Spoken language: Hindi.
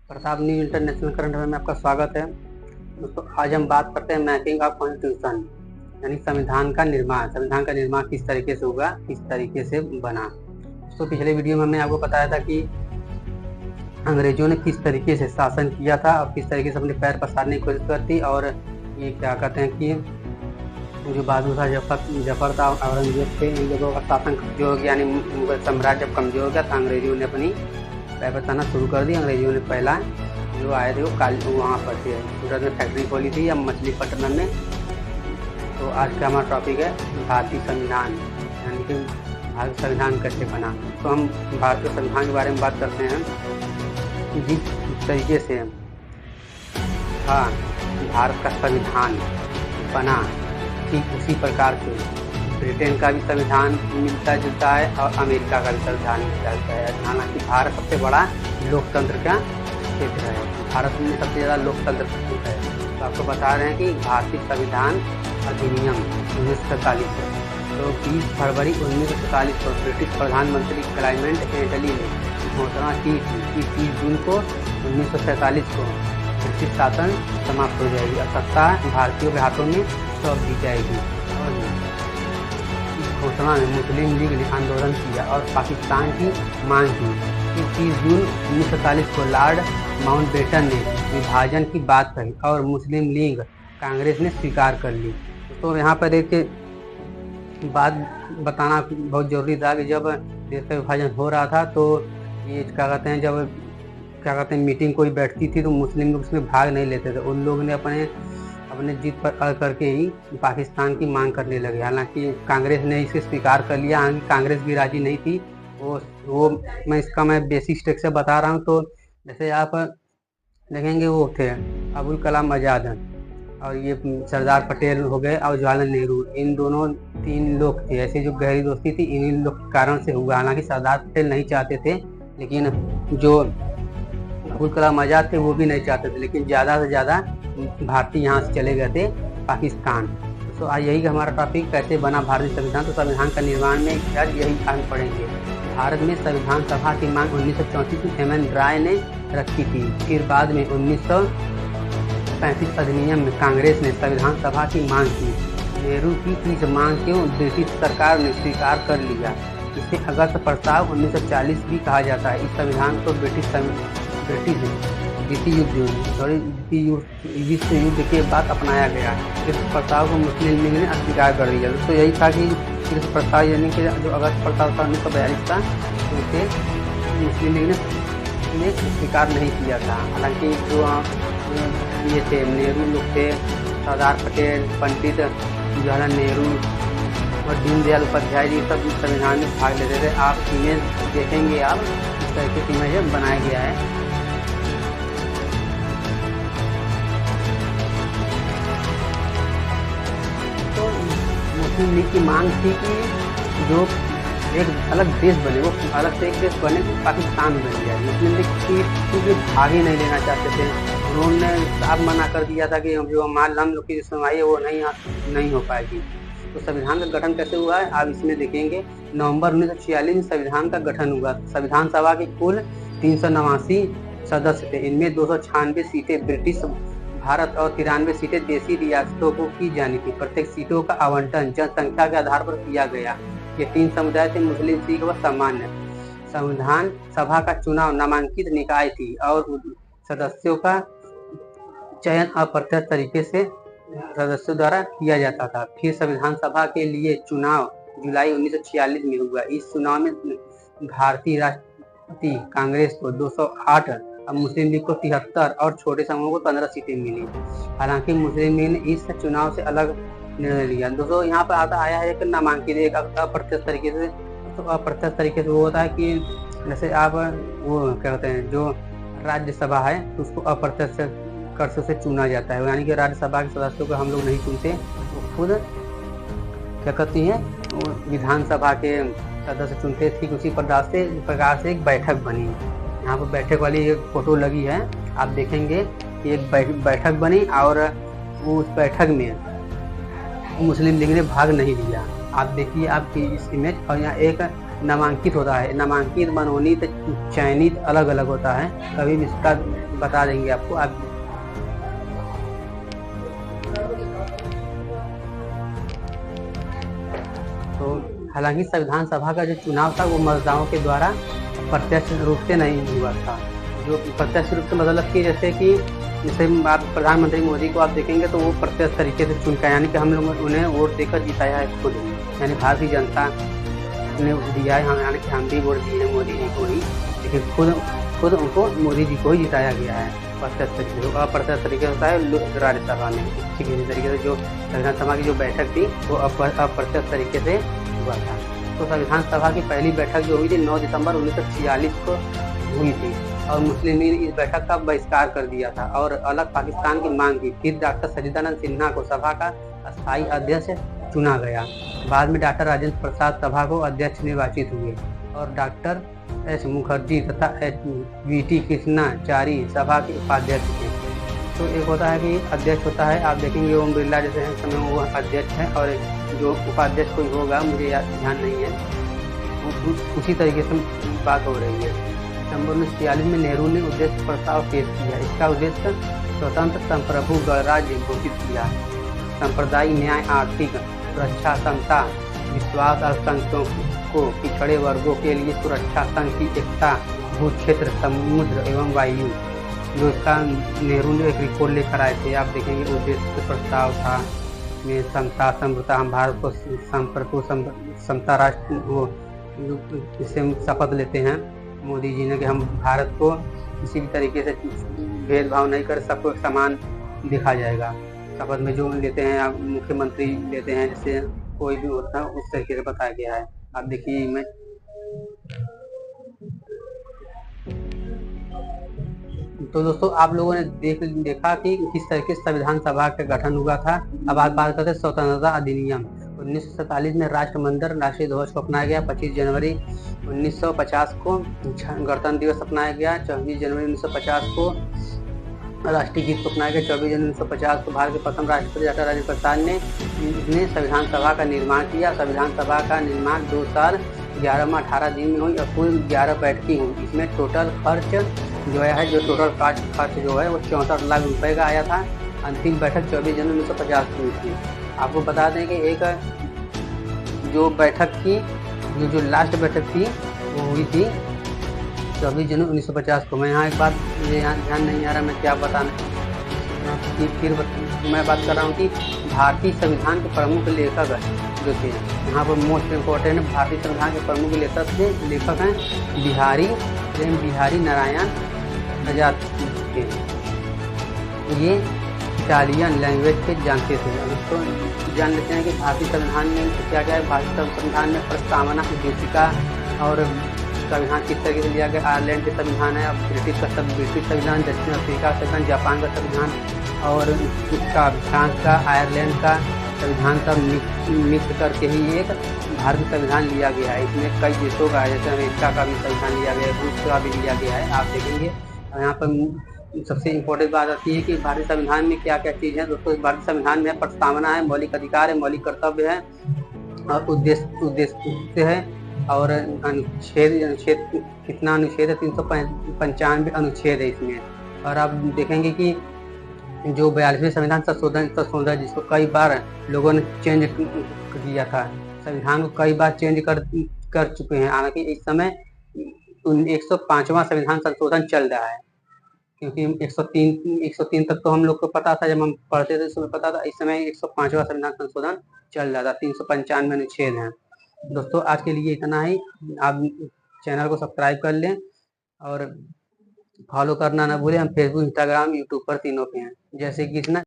प्रताप न्यू इंटरनेशनल करंट में आपका स्वागत है। दोस्तों, आज हम बात करते हैं मैपिंग ऑफ कॉन्स्टिट्यूशन, यानी संविधान का निर्माण। संविधान का निर्माण किस तरीके से होगा, किस तरीके से बना। दोस्तों, पिछले वीडियो में हमने आपको बताया था कि अंग्रेजों ने किस तरीके से शासन किया था और किस तरीके से अपने पैर पसारने की कोशिश करती, और ये क्या कहते हैं कि जो बहादुर शाह जफर था, औरंगजेब थे, इन लोगों का शासन कमजोर हो गया, यानी मुगल साम्राज्य जब कमजोर हो गया तो अंग्रेजों ने अपनी पैर पसारना शुरू कर दी। अंग्रेजों ने पहला जो आए थे वो वहाँ पर थे, सूरत में फैक्ट्री खोली थी या मछलीपट्टनम में। तो आज का हमारा टॉपिक है भारतीय संविधान, यानी कि भारत संविधान कैसे बना। तो हम भारतीय संविधान के बारे में बात करते हैं कि जिस तरीके से हाँ भारत का संविधान बना, ठीक उसी प्रकार से ब्रिटेन का भी संविधान मिलता जुलता है और अमेरिका का भी संविधान मिलता जुलता है। हालांकि भारत सबसे बड़ा लोकतंत्र का क्षेत्र है, भारत में सबसे ज़्यादा लोकतंत्र है। तो आपको बता रहे हैं कि भारतीय संविधान अधिनियम 1947 है। तो 20 फरवरी 1947 को ब्रिटिश प्रधानमंत्री क्लाइमेट एटली ने घोषणा की थी कि 30 जून को 1947 को ब्रिटिश शासन समाप्त हो जाएगी और सत्ता भारतीयों के हाथों में सौंप दी जाएगी। और इस घोषणा में मुस्लिम लीग ने आंदोलन किया और पाकिस्तान की मांग की कि 30 जून 1947 को लॉर्ड माउंटबेटन ने विभाजन की बात कही और मुस्लिम लीग कांग्रेस ने स्वीकार कर ली। तो यहाँ पर एक बात बताना बहुत ज़रूरी था कि जब देश का विभाजन हो रहा था तो ये क्या कहते हैं, जब क्या कहते हैं मीटिंग कोई बैठती थी तो मुस्लिम लोग उसमें भाग नहीं लेते थे। उन लोगों ने अपने जीत पर अड़ करके ही पाकिस्तान की मांग करने लगे। हालांकि कांग्रेस ने इसे स्वीकार कर लिया, हालांकि कांग्रेस भी राजी नहीं थी। वो मैं बेसिक स्टेप से बता रहा हूँ। तो जैसे आप देखेंगे वो थे अबुल कलाम आज़ाद और ये सरदार पटेल हो गए और जवाहरलाल नेहरू, इन दोनों 3 लोग थे ऐसे जो गहरी दोस्ती थी, इन लोग के कारण से हुआ। हालांकि सरदार पटेल नहीं चाहते थे, लेकिन जो अबुल कलाम आज़ाद थे वो भी नहीं चाहते थे, लेकिन ज़्यादा से ज़्यादा भारतीय यहाँ से चले गए थे पाकिस्तान। तो आज यही हमारा टॉपिक, कैसे बना भारतीय संविधान। तो संविधान का निर्माण में आज यही हम पढ़ेंगे। भारत में संविधान सभा की मांग 1934 में एम.एन. राय ने रखी थी। फिर बाद में 1935 अधिनियम में कांग्रेस ने संविधान सभा की मांग की। नेहरू की इस मांग को ब्रिटिश सरकार ने स्वीकार कर लिया। इसे अगस्त प्रस्ताव 1940 भी कहा जाता है। इस संविधान को ब्रिटिश विश्व युद्ध के बाद अपनाया गया। इस प्रस्ताव को मुस्लिम लीग ने अस्वीकार कर दिया। तो यही था कि इस प्रस्ताव, यानी कि जो अगस्त प्रस्ताव था 1942 का, तो उसे मुस्लिम लीग ने स्वीकार नहीं किया था। हालांकि जो ये थे नेहरू लोग थे, सरदार पटेल, पंडित जवाहरलाल नेहरू और दीनदयाल उपाध्याय जी सब संविधान में भाग लेते थे। आप इमेज देखेंगे, आप इस तरह की इमेज बनाया गया है। तो मुस्लिम लीग की मांग थी कि जो एक अलग देश बने, वो अलग से एक देश बने, पाकिस्तान बन जाए। मुस्लिम लीग की भाग ही नहीं लेना चाहते थे। उन्होंने साफ मना कर दिया था कि जो हम लोग की सुनवाई है वो नहीं हो पाएगी। तो संविधान का गठन कैसे हुआ है आप इसमें देखेंगे। नवंबर 1946 में संविधान का गठन हुआ। संविधान सभा की कुल 389 सदस्य थे। इनमें 296 सीटें ब्रिटिश भारत और 93 सीटें देसी रियासतों को की जानी थी। प्रत्येक सीटों का आवंटन जनसंख्या के आधार पर किया गया। ये 3 समुदाय थे, मुस्लिम, सिख व सामान्य। संविधान सभा का चुनाव नामांकित निकाय थी और सदस्यों का चयन अप्रत्यक्ष तरीके से सदस्यों द्वारा किया जाता था। फिर संविधान सभा के लिए चुनाव जुलाई 1946 में हुआ। इस चुनाव में भारतीय राष्ट्रीय कांग्रेस को 208 और मुस्लिम लीग को 73 और छोटे समूह को 15 सीटें मिली। हालांकि मुस्लिम लीग ने इस चुनाव से अलग निर्णय लिया। दोस्तों, यहाँ पर आया है एक नामांकित, एक अप्रत्यक्ष तरीके से। तो अप्रत्यक्ष तरीके से वो होता है कि जैसे आप वो क्या कहते हैं, जो राज्यसभा है तो उसको अप्रत्यक्ष कर से चुना जाता है, यानी कि राज्यसभा के सदस्यों को हम लोग नहीं चुनते, वो खुद क्या करती हैं, वो विधानसभा के सदस्य चुनते। ठीक उसी प्रकार से एक बैठक बनी। यहाँ पर बैठक वाली एक फोटो लगी है, आप देखेंगे कि एक बैठक बनी और उस बैठक में मुस्लिम लीग ने भाग नहीं लिया। आप देखिए आपकी इस इमेज, और यहाँ एक नामांकित होता है। नामांकित, मनोनीत, चयनित अलग अलग होता है, कभी भी इसका बता देंगे आपको। आप तो हालांकि संविधान सभा का जो चुनाव था वो मतदाताओं के द्वारा प्रत्यक्ष रूप से नहीं हुआ था। जो प्रत्यक्ष रूप से मतलब कि जैसे आप प्रधानमंत्री मोदी को आप देखेंगे तो वो प्रत्यक्ष तरीके से चुनकर, यानी कि हम लोग उन्हें वोट देकर जिताया है खुद, यानी भारतीय जनता ने दिया है, यानी कि हम भी वोट दिए हैं मोदी जी को ही, लेकिन खुद उनको मोदी जी को ही जिताया गया है प्रत्यक्ष तरीके से। अप्रत्यक्ष तरीके होता है राज्यसभा में, किसी तरीके से जो संविधान सभा की जो बैठक थी वो अप्रत्यक्ष तरीके से हुआ था। तो संविधान सभा की पहली बैठक जो हुई थी 9 दिसंबर 1946 को हुई थी, और मुस्लिम लीग इस बैठक का बहिष्कार कर दिया था और अलग पाकिस्तान की मांग की। फिर डॉक्टर सच्चिदानंद सिन्हा को सभा का अस्थायी अध्यक्ष चुना गया। बाद में डॉक्टर राजेंद्र प्रसाद सभा को अध्यक्ष निर्वाचित हुए और डॉक्टर एस मुखर्जी तथा वी.टी. कृष्णाचारी सभा के उपाध्यक्ष थे। तो एक होता है कि अध्यक्ष होता है, आप देखेंगे ओम बिरला जैसे हैं समय वो अध्यक्ष है, और जो उपाध्यक्ष कोई होगा मुझे ध्यान नहीं है, उसी तरीके से बात हो रही है। दिसंबर 1946 में नेहरू ने उद्देश्य प्रस्ताव पेश किया। इसका उद्देश्य स्वतंत्र संप्रभु गणराज्य घोषित किया, सांप्रदायिक न्याय, आर्थिक सुरक्षा, समता, विश्वास, अल्पसंख्यकों को, पिछड़े वर्गों के लिए सुरक्षा, संघ की एकता, भू क्षेत्र, समुद्र एवं वायु। जो इसका नेहरू ने एक रिपोर्ट लेकर आए थे, आप देखेंगे उद्देश्य प्रस्ताव था में समता, समृद्धता, हम भारत को संप्रभु समता राष्ट्र वो इससे शपथ लेते हैं मोदी जी ने कि हम भारत को किसी भी तरीके से भेदभाव नहीं कर, सबको समान देखा जाएगा। शपथ में जो लेते हैं आप मुख्यमंत्री लेते हैं, जैसे कोई भी होता है उस तरीके से बताया गया है। आप देखिए मैं तो दोस्तों आप लोगों ने देखा कि किस तरीके से संविधान सभा का गठन हुआ था। अब आप बात करते हैं स्वतंत्रता अधिनियम। 1947 में राष्ट्रमंडल राष्ट्रीय ध्वज को अपनाया गया। 25 जनवरी 1950 को गणतंत्र दिवस अपनाया गया। 24 जनवरी 1950 को राष्ट्रीय गीत को अपनाया गया। 24 जनवरी 1950 को भारत के प्रथम राष्ट्रपति डॉक्टर राजेंद्र प्रसाद ने संविधान सभा का निर्माण किया। संविधान सभा का निर्माण 2 साल 11 में 18 दिन में हुई और कुल 11 बैठकें हुई। इसमें टोटल खर्च जो है टोटल खर्च जो है वो 64 लाख रुपए का आया था। अंतिम बैठक 24 जनवरी 1950 को हुई थी। आपको बता दें कि एक जो बैठक थी, जो लास्ट बैठक थी वो हुई थी 24 जनवरी 1950 को। मैं यहाँ एक बात, मुझे यहाँ ध्यान नहीं आ रहा मैं क्या बताना, फिर मैं बात कर रहा हूँ कि भारतीय संविधान के प्रमुख लेखक जो थे, यहाँ पर मोस्ट इम्पोर्टेंट भारतीय संविधान के प्रमुख लेखक हैं बिहारी नारायण आजाद थे। ये इटालियन लैंग्वेज के जानते थे। तो जान लेते हैं कि भारतीय संविधान में क्या क्या है। भारतीय संविधान में प्रस्तावना, उद्देशिका और संविधान किस तरीके से लिया गया। आयरलैंड के संविधान है, ब्रिटिश संविधान, दक्षिण अफ्रीका का संविधान, जापान का संविधान और उसका फ्रांस का, आयरलैंड का संविधान का मिक्स करके ही एक भारतीय संविधान लिया गया है। इसमें कई देशों का, जैसे अमेरिका का भी संविधान लिया गया है, रूस का भी लिया गया है, आप देखेंगे। यहाँ पर सबसे इम्पोर्टेंट बात आती है कि भारतीय संविधान में क्या क्या चीज़ है। दोस्तों भारतीय संविधान में प्रस्तावना है, मौलिक अधिकार है, मौलिक कर्तव्य है और उद्देश्य है और अनुच्छेद कितना अनुच्छेद है, 395 अनुच्छेद है इसमें। और आप देखेंगे कि जो 42वें संविधान संशोधन जिसको कई बार लोगों ने चेंज किया था, संविधान को कई बार चेंज कर चुके हैं। हालांकि इस समय 105वां संविधान संशोधन चल रहा है, क्योंकि 103 तक तो हम लोग को पता था, जब हम पढ़ते थे उसमें पता था। इस समय 105वां संविधान संशोधन चल रहा था, 395 अनुच्छेद हैं। दोस्तों आज के लिए इतना ही। आप चैनल को सब्सक्राइब कर लें और फॉलो करना ना भूलें। हम फेसबुक, इंस्टाग्राम, यूट्यूब पर तीनों पे हैं। जैसे कि इतना